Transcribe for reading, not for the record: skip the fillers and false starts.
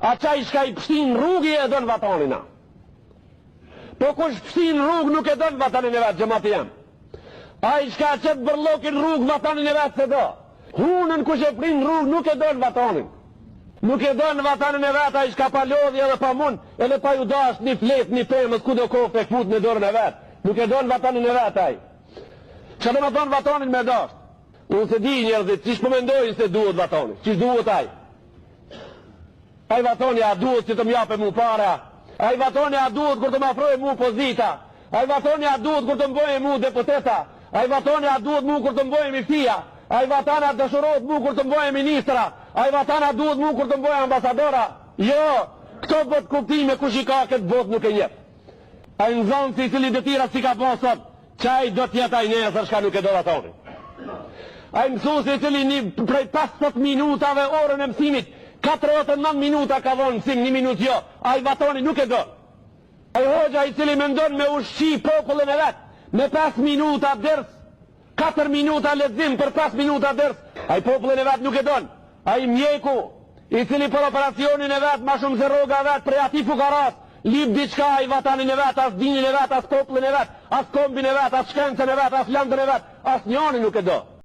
A qaj shka i pështin rrugi e do në vatanin a. Po kush pështin rrug nuk e do në vatanin e vetë, gjëmati jam. A i shka qëtë bërlokin rrug vatanin e vetë se do. Hunën kush e prin rrug nuk e do në vatanin. Nuk e do në vatanin e vetë, a i shka pa lodhje edhe pa mund, edhe pa ju dash një flet, një pëmës, ku do kohë e kput në dorën e vetë. Nuk e do në vatanin e vetë a i. Që do në do në vatanin me dash? Unë se di njerëzit, qish po mendojnë se duhet vatanin? Qish duhet a i? A i vatoni a duhet që të mjape mu para? A i vatoni a duhet kur të më afrojë mu pozita? A i vatoni a duhet kur të mbojë mu deputeta? A i vatoni a duhet mu kur të mbojë miftia? A i vatani a dëshurot mu kur të mbojë ministra? A i vatani a duhet mu kur të mbojë ambasadora? Jo, këto bot kuptime kush i ka këtë bot nuk e njep. A i në zonë si cili dëtira si ka posot, qaj do tjeta i nesër shka nuk e do vatoni. A i mësu si cili një prej 50 minutave orën e mësimit, 49 minuta ka dhonë mësim, 1 minut jo, a i vatoni nuk e do. A i hoxha i cili mendon me ushqi popullin e vetë, me 5 minuta dërës, 4 minuta lezim për 5 minuta dërës, a i popullin e vetë nuk e don. A i mjeku, i cili për operacionin e vetë, ma shumë se roga vetë, prej ati fukaras, lip diçka a i vatanin e vetë, as dinin e vetë, as popullin e vetë, as kombin e vetë, as shkencën e vetë, as landën e vetë, as njoni nuk e do.